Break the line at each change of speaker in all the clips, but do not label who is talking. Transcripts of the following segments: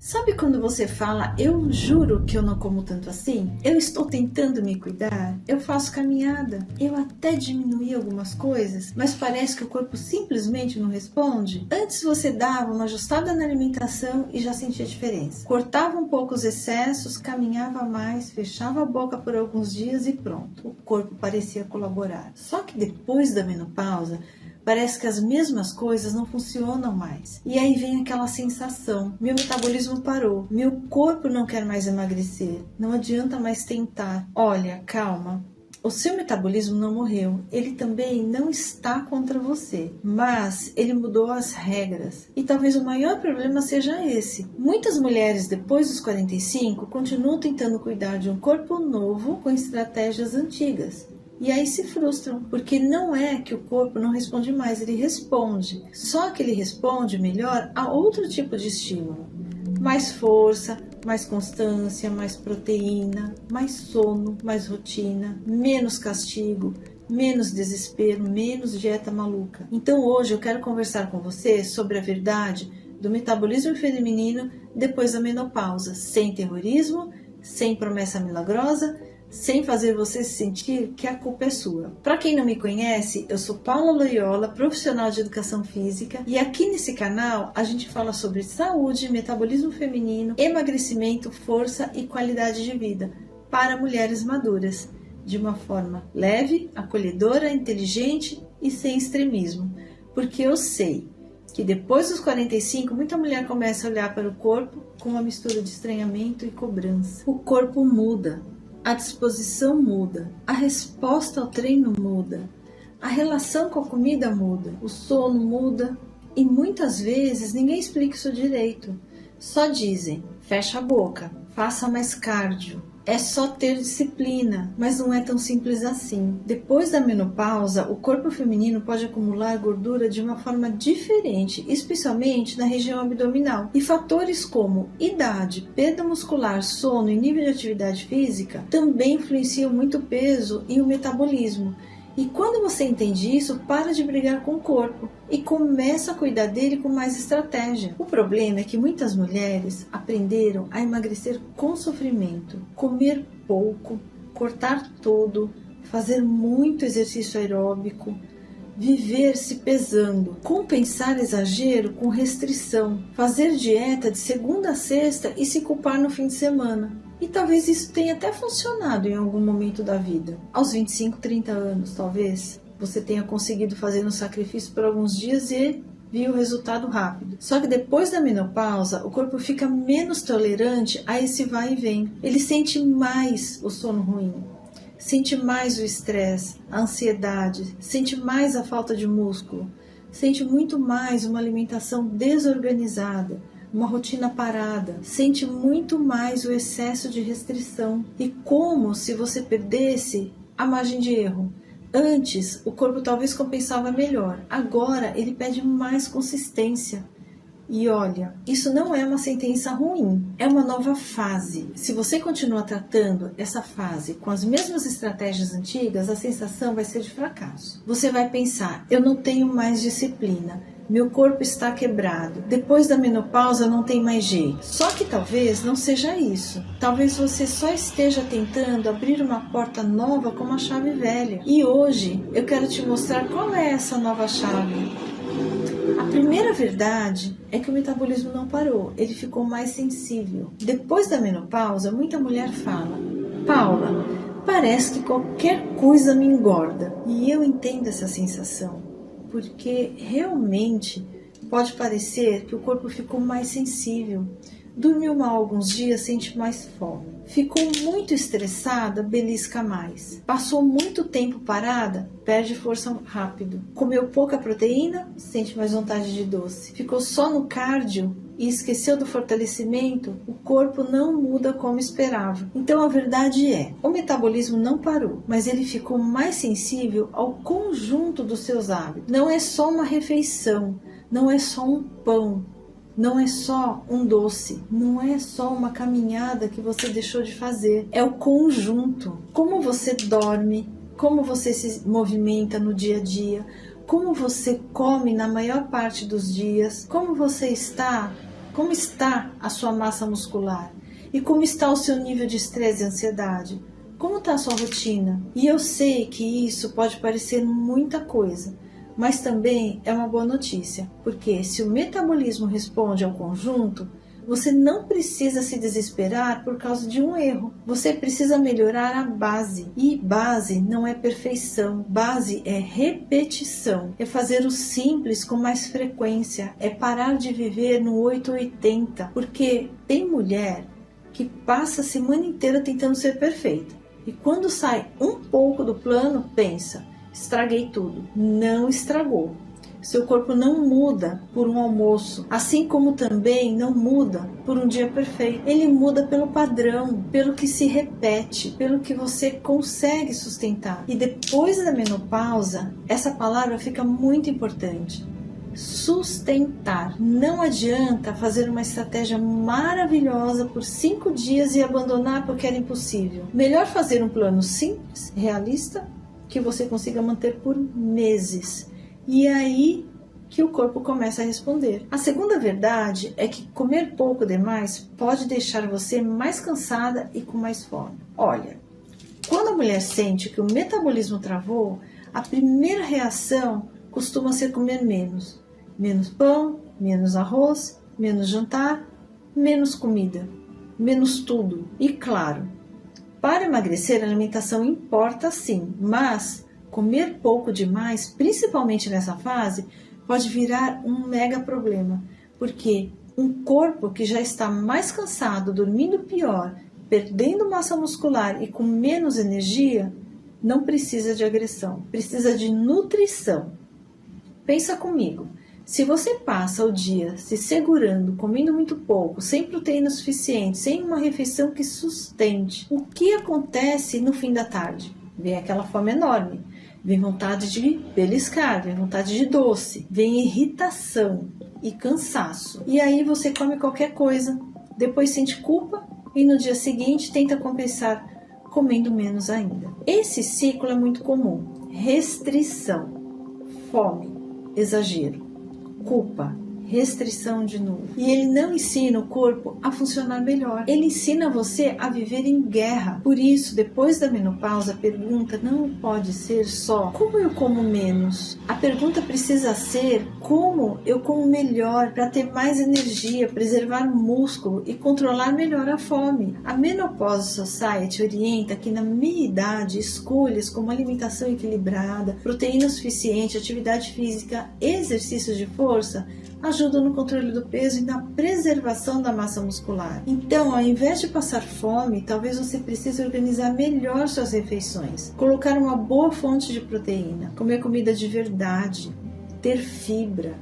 Sabe quando você fala, eu juro que eu não como tanto assim? Eu estou tentando me cuidar, eu faço caminhada, eu até diminuí algumas coisas, mas parece que o corpo simplesmente não responde? Antes você dava uma ajustada na alimentação e já sentia diferença. Cortava um pouco os excessos, caminhava mais, fechava a boca por alguns dias e pronto. O corpo parecia colaborar. Só que depois da menopausa, parece que as mesmas coisas não funcionam mais. E aí vem aquela sensação, meu metabolismo parou, meu corpo não quer mais emagrecer, não adianta mais tentar. Olha, calma, o seu metabolismo não morreu, ele também não está contra você, mas ele mudou as regras. E talvez o maior problema seja esse. Muitas mulheres depois dos 45 continuam tentando cuidar de um corpo novo com estratégias antigas. E aí se frustram, porque não é que o corpo não responde mais, ele responde. Só que ele responde melhor a outro tipo de estímulo. Mais força, mais constância, mais proteína, mais sono, mais rotina, menos castigo, menos desespero, menos dieta maluca. Então hoje eu quero conversar com você sobre a verdade do metabolismo feminino depois da menopausa, sem terrorismo, sem promessa milagrosa, sem fazer você sentir que a culpa é sua. Para quem não me conhece, eu sou Paula Loyola, profissional de educação física, e aqui nesse canal a gente fala sobre saúde, metabolismo feminino, emagrecimento, força e qualidade de vida para mulheres maduras, de uma forma leve, acolhedora, inteligente e sem extremismo, porque eu sei que depois dos 45, muita mulher começa a olhar para o corpo com uma mistura de estranhamento e cobrança. O corpo muda. A disposição muda, a resposta ao treino muda, a relação com a comida muda, o sono muda e muitas vezes ninguém explica isso direito. Só dizem, fecha a boca, faça mais cardio, é só ter disciplina, mas não é tão simples assim. Depois da menopausa, o corpo feminino pode acumular gordura de uma forma diferente, especialmente na região abdominal. E fatores como idade, perda muscular, sono e nível de atividade física também influenciam muito o peso e o metabolismo. E quando você entende isso, para de brigar com o corpo e começa a cuidar dele com mais estratégia. O problema é que muitas mulheres aprenderam a emagrecer com sofrimento, comer pouco, cortar tudo, fazer muito exercício aeróbico, viver se pesando, compensar exagero com restrição, fazer dieta de segunda a sexta e se culpar no fim de semana. E talvez isso tenha até funcionado em algum momento da vida. Aos 25, 30 anos, talvez, você tenha conseguido fazer um sacrifício por alguns dias e viu o resultado rápido. Só que depois da menopausa, o corpo fica menos tolerante a esse vai e vem. Ele sente mais o sono ruim, sente mais o estresse, a ansiedade, sente mais a falta de músculo, sente muito mais uma alimentação desorganizada, uma rotina parada, sente muito mais o excesso de restrição e como se você perdesse a margem de erro. Antes, o corpo talvez compensava melhor, agora ele pede mais consistência. E olha, isso não é uma sentença ruim, é uma nova fase. Se você continuar tratando essa fase com as mesmas estratégias antigas, a sensação vai ser de fracasso. Você vai pensar, eu não tenho mais disciplina, meu corpo está quebrado, depois da menopausa não tem mais jeito. Só que talvez não seja isso. Talvez você só esteja tentando abrir uma porta nova com uma chave velha. E hoje eu quero te mostrar qual é essa nova chave. A primeira verdade é que o metabolismo não parou, ele ficou mais sensível. Depois da menopausa, muita mulher fala, Paula, parece que qualquer coisa me engorda. E eu entendo essa sensação, porque realmente pode parecer que o corpo ficou mais sensível. Dormiu mal alguns dias, sente mais fome. Ficou muito estressada, belisca mais. Passou muito tempo parada, perde força rápido. Comeu pouca proteína, sente mais vontade de doce. Ficou só no cardio e esqueceu do fortalecimento, o corpo não muda como esperava. Então a verdade é, o metabolismo não parou, mas ele ficou mais sensível ao conjunto dos seus hábitos. Não é só uma refeição, não é só um pão, não é só um doce, não é só uma caminhada que você deixou de fazer, é o conjunto. Como você dorme, como você se movimenta no dia a dia, como você come na maior parte dos dias, como você está Como está a sua massa muscular? E como está o seu nível de estresse e ansiedade? Como está a sua rotina? E eu sei que isso pode parecer muita coisa, mas também é uma boa notícia, porque se o metabolismo responde ao conjunto, você não precisa se desesperar por causa de um erro. Você precisa melhorar a base. E base não é perfeição. Base é repetição. É fazer o simples com mais frequência. É parar de viver no 880. Porque tem mulher que passa a semana inteira tentando ser perfeita. E quando sai um pouco do plano, pensa, estraguei tudo. Não estragou. Seu corpo não muda por um almoço, assim como também não muda por um dia perfeito. Ele muda pelo padrão, pelo que se repete, pelo que você consegue sustentar. E depois da menopausa, essa palavra fica muito importante. Sustentar. Não adianta fazer uma estratégia maravilhosa por 5 dias e abandonar porque era impossível. Melhor fazer um plano simples, realista, que você consiga manter por meses. E é aí que o corpo começa a responder. A segunda verdade é que comer pouco demais pode deixar você mais cansada e com mais fome. Olha, quando a mulher sente que o metabolismo travou, a primeira reação costuma ser comer menos. Menos pão, menos arroz, menos jantar, menos comida, menos tudo. E claro, para emagrecer a alimentação importa sim, mas comer pouco demais, principalmente nessa fase, pode virar um mega problema, porque um corpo que já está mais cansado, dormindo pior, perdendo massa muscular e com menos energia, não precisa de agressão, precisa de nutrição. Pensa comigo, se você passa o dia se segurando, comendo muito pouco, sem proteína suficiente, sem uma refeição que sustente, o que acontece no fim da tarde? Vem aquela fome enorme. Vem vontade de beliscar, vem vontade de doce, vem irritação e cansaço. E aí você come qualquer coisa, depois sente culpa e no dia seguinte tenta compensar comendo menos ainda. Esse ciclo é muito comum. Restrição, fome, exagero, culpa, restrição de novo. E ele não ensina o corpo a funcionar melhor. Ele ensina você a viver em guerra. Por isso, depois da menopausa, a pergunta não pode ser só como eu como menos. A pergunta precisa ser como eu como melhor para ter mais energia, preservar músculo e controlar melhor a fome. A Menopause Society orienta que na meia idade escolhas como alimentação equilibrada, proteína suficiente, atividade física, exercícios de força ajudam no controle do peso e na preservação da massa muscular. Então, ao invés de passar fome, talvez você precise organizar melhor suas refeições, colocar uma boa fonte de proteína, comer comida de verdade, ter fibra,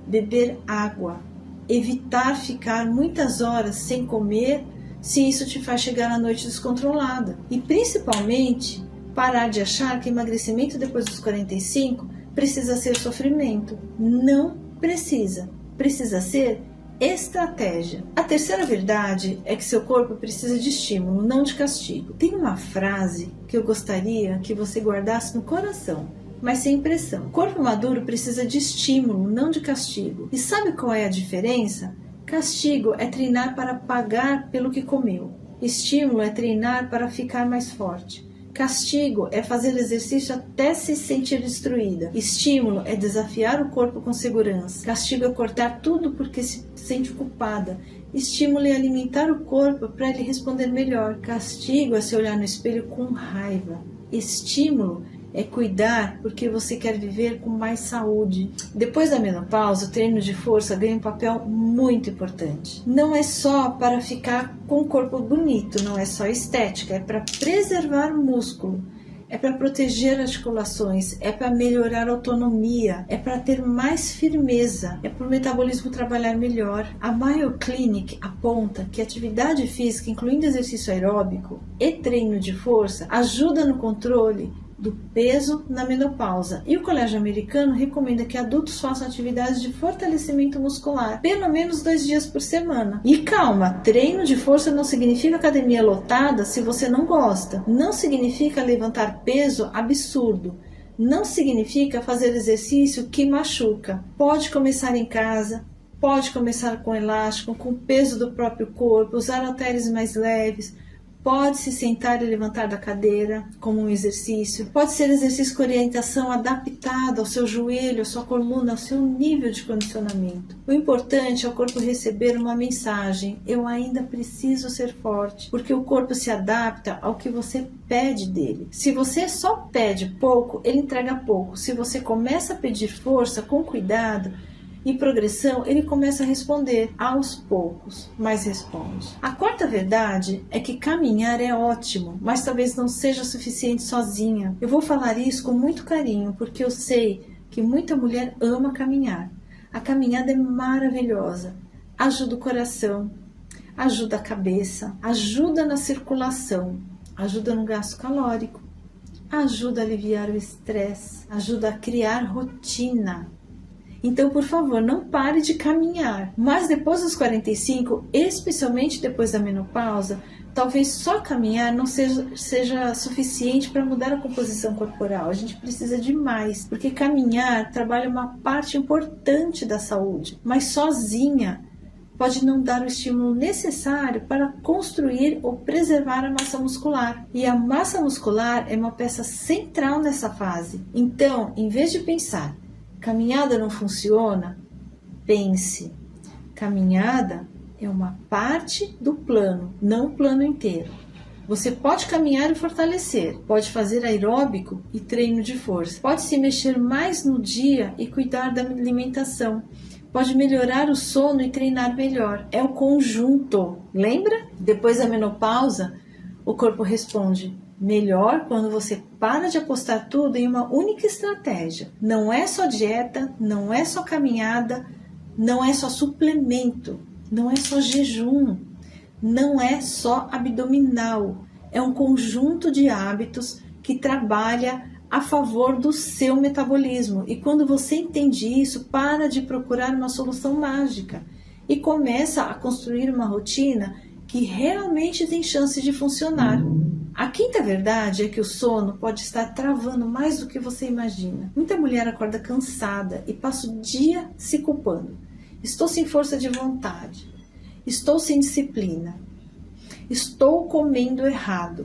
beber água, evitar ficar muitas horas sem comer se isso te faz chegar à noite descontrolada. E principalmente, parar de achar que emagrecimento depois dos 45 precisa ser sofrimento. Não precisa. Precisa ser estratégia. A terceira verdade é que seu corpo precisa de estímulo, não de castigo. Tem uma frase que eu gostaria que você guardasse no coração, mas sem pressão. O corpo maduro precisa de estímulo, não de castigo. E sabe qual é a diferença? Castigo é treinar para pagar pelo que comeu. Estímulo é treinar para ficar mais forte. Castigo é fazer exercício até se sentir destruída. Estímulo é desafiar o corpo com segurança. Castigo é cortar tudo porque se sente culpada. Estímulo é alimentar o corpo para ele responder melhor. Castigo é se olhar no espelho com raiva. Estímulo é cuidar porque você quer viver com mais saúde. Depois da menopausa, o treino de força ganha um papel muito importante. Não é só para ficar com o corpo bonito, não é só estética, é para preservar o músculo, é para proteger articulações, é para melhorar a autonomia, é para ter mais firmeza, é para o metabolismo trabalhar melhor. A Mayo Clinic aponta que atividade física, incluindo exercício aeróbico e treino de força, ajuda no controle do peso na menopausa. E o Colégio Americano recomenda que adultos façam atividades de fortalecimento muscular, pelo menos 2 dias por semana. E calma, treino de força não significa academia lotada se você não gosta. Não significa levantar peso absurdo. Não significa fazer exercício que machuca. Pode começar em casa, pode começar com elástico, com o peso do próprio corpo, usar halteres mais leves. Pode se sentar e levantar da cadeira como um exercício. Pode ser exercício com orientação adaptada ao seu joelho, à sua coluna, ao seu nível de condicionamento. O importante é o corpo receber uma mensagem: eu ainda preciso ser forte, porque o corpo se adapta ao que você pede dele. Se você só pede pouco, ele entrega pouco. Se você começa a pedir força com cuidado e progressão, ele começa a responder aos poucos, mas responde. A quarta verdade é que caminhar é ótimo, mas talvez não seja suficiente sozinha. Eu vou falar isso com muito carinho, porque eu sei que muita mulher ama caminhar. A caminhada é maravilhosa, ajuda o coração, ajuda a cabeça, ajuda na circulação, ajuda no gasto calórico, ajuda a aliviar o estresse, ajuda a criar rotina. Então, por favor, não pare de caminhar. Mas depois dos 45, especialmente depois da menopausa, talvez só caminhar não seja suficiente para mudar a composição corporal. A gente precisa de mais, porque caminhar trabalha uma parte importante da saúde, mas sozinha pode não dar o estímulo necessário para construir ou preservar a massa muscular. E a massa muscular é uma peça central nessa fase. Então, em vez de pensar caminhada não funciona, pense: caminhada é uma parte do plano, não o plano inteiro. Você pode caminhar e fortalecer, pode fazer aeróbico e treino de força, pode se mexer mais no dia e cuidar da alimentação, pode melhorar o sono e treinar melhor. É o conjunto. Lembra? Depois da menopausa, o corpo responde melhor quando você para de apostar tudo em uma única estratégia. Não é só dieta, não é só caminhada, não é só suplemento, não é só jejum, não é só abdominal. É um conjunto de hábitos que trabalha a favor do seu metabolismo. E quando você entende isso, para de procurar uma solução mágica e começa a construir uma rotina que realmente tem chance de funcionar. A quinta verdade é que o sono pode estar travando mais do que você imagina. Muita mulher acorda cansada e passa o dia se culpando. Estou sem força de vontade. Estou sem disciplina. Estou comendo errado.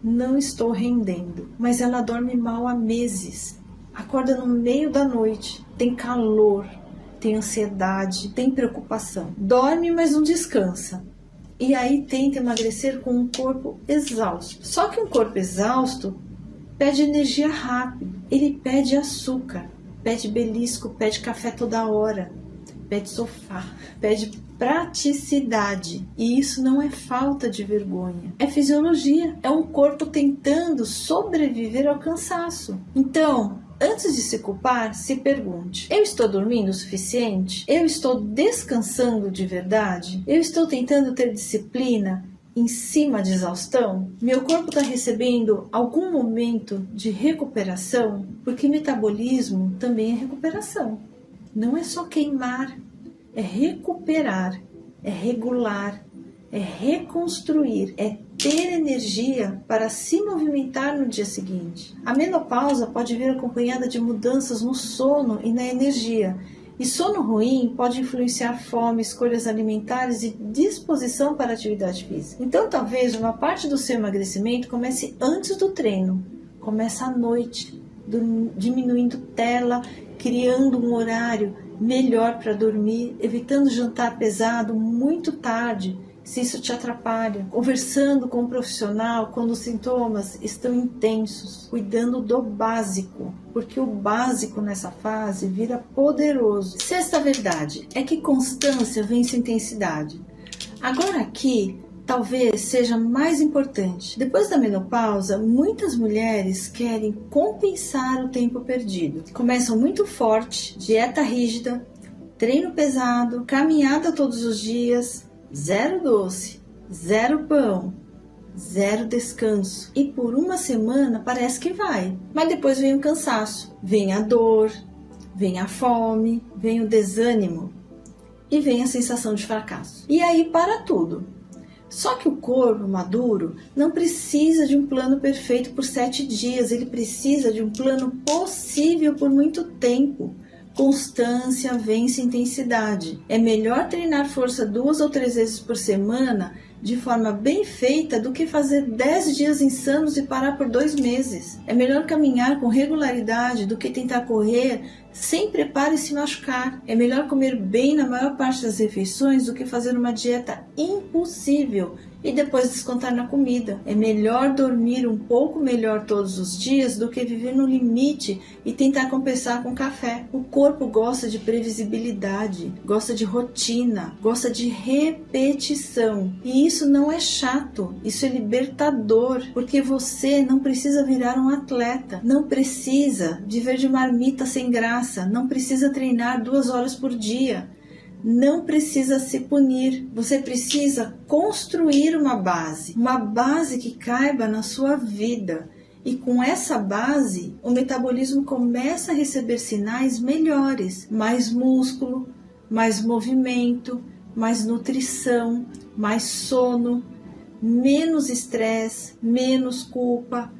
Não estou rendendo. Mas ela dorme mal há meses. Acorda no meio da noite. Tem calor. Tem ansiedade. Tem preocupação. Dorme, mas não descansa. E aí tenta emagrecer com um corpo exausto. Só que um corpo exausto pede energia rápido. Ele pede açúcar, pede belisco, pede café toda hora, pede sofá, pede praticidade. E isso não é falta de vergonha, é fisiologia. É um corpo tentando sobreviver ao cansaço. Então, antes de se culpar, se pergunte: eu estou dormindo o suficiente? Eu estou descansando de verdade? Eu estou tentando ter disciplina em cima de exaustão? Meu corpo está recebendo algum momento de recuperação? Porque metabolismo também é recuperação. Não é só queimar, é recuperar, é regular, é reconstruir, é ter energia para se movimentar no dia seguinte. A menopausa pode vir acompanhada de mudanças no sono e na energia. E sono ruim pode influenciar fome, escolhas alimentares e disposição para a atividade física. Então, talvez uma parte do seu emagrecimento comece antes do treino. Começa à noite, diminuindo tela, criando um horário melhor para dormir, evitando jantar pesado muito tarde, se isso te atrapalha, conversando com um profissional quando os sintomas estão intensos, cuidando do básico, porque o básico nessa fase vira poderoso. Sexta verdade é que constância vence intensidade. Agora aqui, talvez seja mais importante. Depois da menopausa, muitas mulheres querem compensar o tempo perdido. Começam muito forte, dieta rígida, treino pesado, caminhada todos os dias, zero doce, zero pão, zero descanso. E por uma semana parece que vai. Mas depois vem o cansaço, vem a dor, vem a fome, vem o desânimo e vem a sensação de fracasso. E aí para tudo. Só que o corpo maduro não precisa de um plano perfeito por 7 dias. Ele precisa de um plano possível por muito tempo. Constância vence intensidade. É melhor treinar força 2 ou 3 vezes por semana de forma bem feita do que fazer 10 dias insanos e parar por 2 meses. É melhor caminhar com regularidade do que tentar correr sem preparo e se machucar. É melhor comer bem na maior parte das refeições do que fazer uma dieta impossível e depois descontar na comida. É melhor dormir um pouco melhor todos os dias do que viver no limite e tentar compensar com café. O corpo gosta de previsibilidade, gosta de rotina, gosta de repetição. E isso não é chato, isso é libertador, porque você não precisa virar um atleta, não precisa viver de marmita sem graça, não precisa treinar 2 horas por dia. Não precisa se punir, você precisa construir uma base que caiba na sua vida. E com essa base, o metabolismo começa a receber sinais melhores, mais músculo, mais movimento, mais nutrição, mais sono, menos estresse, menos culpa,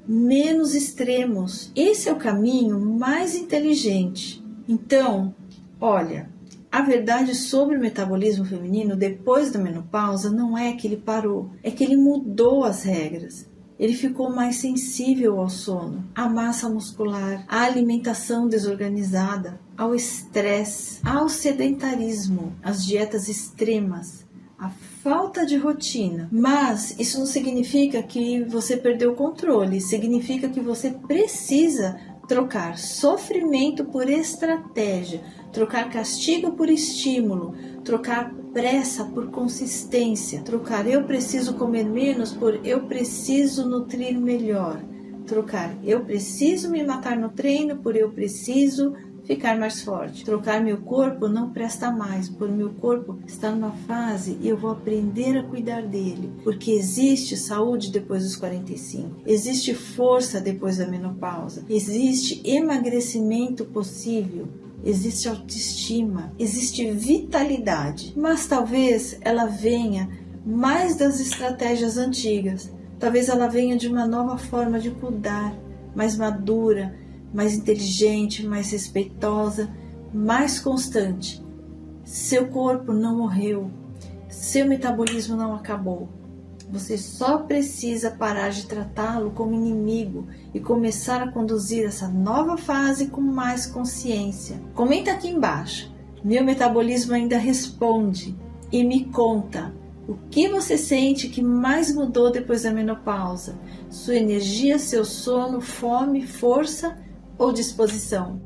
menos extremos. Esse é o caminho mais inteligente. Então, olha, a verdade sobre o metabolismo feminino depois da menopausa não é que ele parou, é que ele mudou as regras. Ele ficou mais sensível ao sono, à massa muscular, à alimentação desorganizada, ao estresse, ao sedentarismo, às dietas extremas, à falta de rotina. Mas isso não significa que você perdeu o controle, significa que você precisa trocar sofrimento por estratégia, trocar castigo por estímulo, trocar pressa por consistência, trocar eu preciso comer menos por eu preciso nutrir melhor, trocar eu preciso me matar no treino por eu preciso ficar mais forte, trocar meu corpo não presta mais, por meu corpo está numa fase e eu vou aprender a cuidar dele, porque existe saúde depois dos 45, existe força depois da menopausa, existe emagrecimento possível, existe autoestima, existe vitalidade, mas talvez ela venha mais das estratégias antigas, talvez ela venha de uma nova forma de cuidar, mais madura, mais inteligente, mais respeitosa, mais constante. Seu corpo não morreu, seu metabolismo não acabou. Você só precisa parar de tratá-lo como inimigo e começar a conduzir essa nova fase com mais consciência. Comenta aqui embaixo. Meu metabolismo ainda responde e me conta o que você sente que mais mudou depois da menopausa. Sua energia, seu sono, fome, força ou disposição?